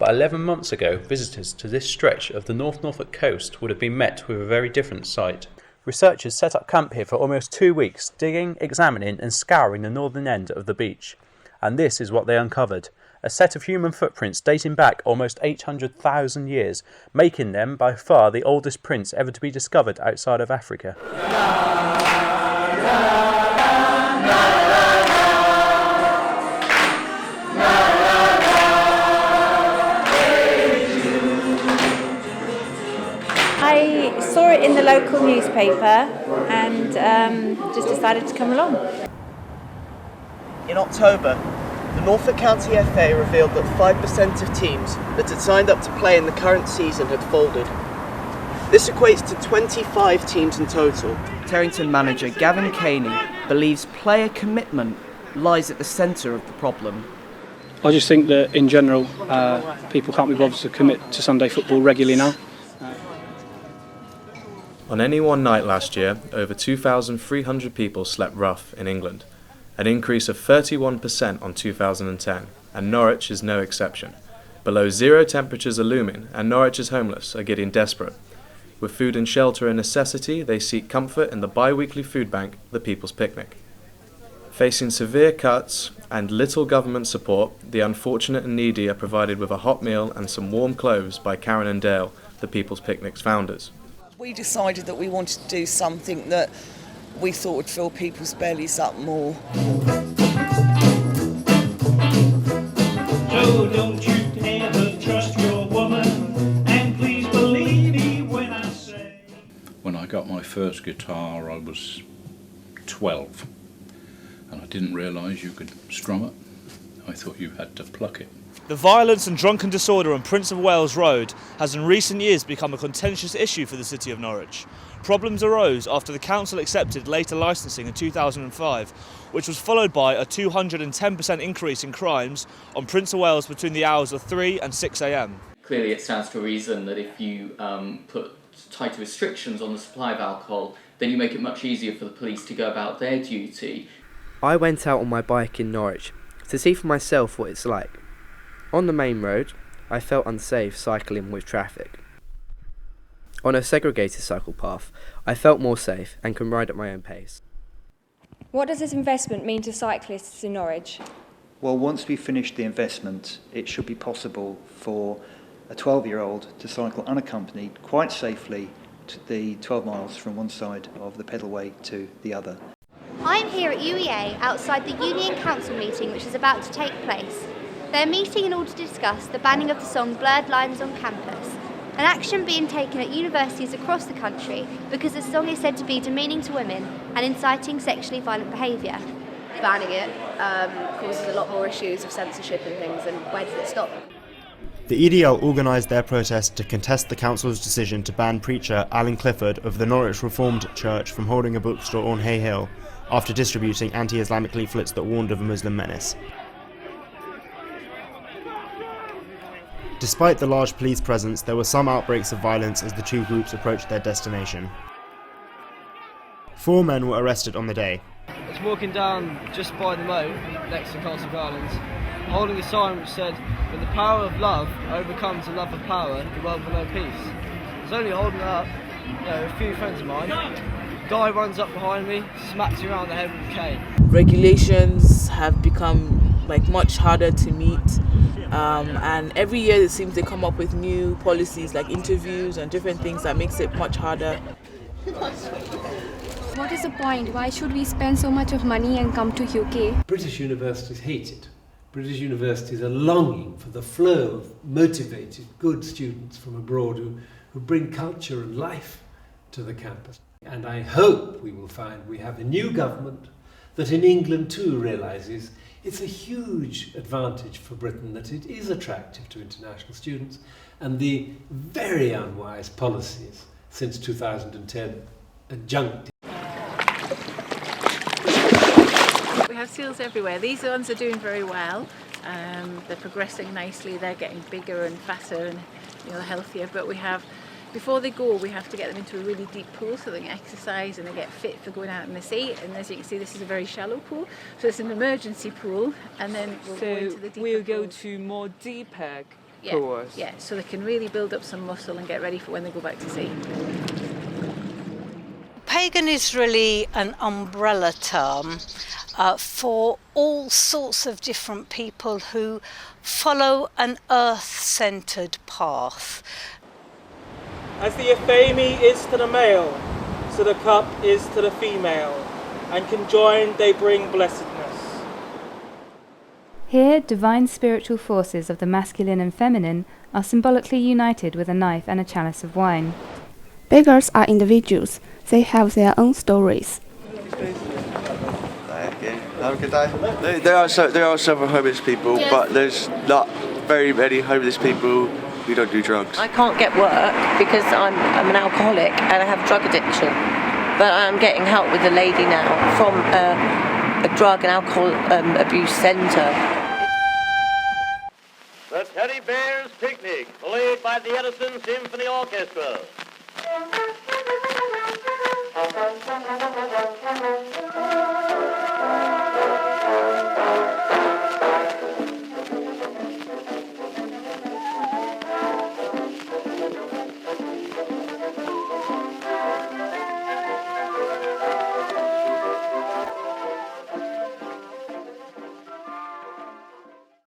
But 11 months ago, visitors to this stretch of the North Norfolk coast would have been met with a very different sight. Researchers set up camp here for almost 2 weeks, digging, examining and scouring the northern end of the beach. And this is what they uncovered. A set of human footprints dating back almost 800,000 years, making them by far the oldest prints ever to be discovered outside of Africa. I saw it in the local newspaper and just decided to come along. In October, the Norfolk County FA revealed that 5% of teams that had signed up to play in the current season had folded. This equates to 25 teams in total. Terrington manager Gavin Caney believes player commitment lies at the centre of the problem. I just think that in general, people can't be bothered to commit to Sunday football regularly now. On any one night last year, over 2,300 people slept rough in England, an increase of 31% on 2010, and Norwich is no exception. Below zero temperatures are looming, and Norwich's homeless are getting desperate. With food and shelter a necessity, they seek comfort in the bi-weekly food bank, the People's Picnic. Facing severe cuts and little government support, the unfortunate and needy are provided with a hot meal and some warm clothes by Karen and Dale, the People's Picnic's founders. We decided that we wanted to do something that we thought would fill people's bellies up more. So don't you ever trust your woman, and please believe me when I say... When I got my first guitar, I was 12, and I didn't realise you could strum it. I thought you had to pluck it. The violence and drunken disorder on Prince of Wales Road has in recent years become a contentious issue for the City of Norwich. Problems arose after the council accepted later licensing in 2005, which was followed by a 210% increase in crimes on Prince of Wales between the hours of 3 and 6 a.m. Clearly it stands to reason that if you put tighter restrictions on the supply of alcohol, then you make it much easier for the police to go about their duty. I went out on my bike in Norwich to see for myself what it's like. On the main road, I felt unsafe cycling with traffic. On a segregated cycle path, I felt more safe and can ride at my own pace. What does this investment mean to cyclists in Norwich? Well, once we finish the investment, it should be possible for a 12-year-old to cycle unaccompanied quite safely to the 12 miles from one side of the pedalway to the other. I'm here at UEA outside the Union Council meeting which is about to take place. They're meeting in order to discuss the banning of the song Blurred Lines on campus, an action being taken at universities across the country because the song is said to be demeaning to women and inciting sexually violent behaviour. Banning it causes a lot more issues of censorship and things, and where does it stop? The EDL organised their protest to contest the council's decision to ban preacher Alan Clifford of the Norwich Reformed Church from holding a bookstore on Hay Hill after distributing anti-Islamic leaflets that warned of a Muslim menace. Despite the large police presence, there were some outbreaks of violence as the two groups approached their destination. 4 men were arrested on the day. I was walking down just by the moat next to Castle Gardens, holding a sign which said, "When the power of love overcomes the love of power, the world will know peace." I was only holding it up, a few friends of mine. Guy runs up behind me, smacks me around the head with a cane. Regulations have become much harder to meet, and every year it seems they come up with new policies like interviews and different things that makes it much harder. What is the point? Why should we spend so much of money and come to UK? British universities hate it. British universities are longing for the flow of motivated, good students from abroad who bring culture and life to the campus. And I hope we will find we have a new government that in England too realises it's a huge advantage for Britain that it is attractive to international students, and the very unwise policies since 2010 adjunct. We have seals everywhere. These ones are doing very well. They're progressing nicely. They're getting bigger and fatter and healthier. But before they go, we have to get them into a really deep pool so they can exercise and they get fit for going out in the sea. And as you can see, this is a very shallow pool, so it's an emergency pool. And then we'll go into the deeper we'll go pool. to more deeper Yeah, yeah, so they can really build up some muscle and get ready for when they go back to sea. Pagan is really an umbrella term for all sorts of different people who follow an earth-centred path. As the ephemy is to the male, so the cup is to the female, and conjoined they bring blessedness. Here, divine spiritual forces of the masculine and feminine are symbolically united with a knife and a chalice of wine. Beggars are individuals. They have their own stories. Have a good day. There are several homeless people, but there's not very many homeless people who don't do drugs. I can't get work because I'm an alcoholic and I have drug addiction. But I'm getting help with a lady now from a drug and alcohol abuse centre. The Teddy Bears Picnic, played by the Edison Symphony Orchestra.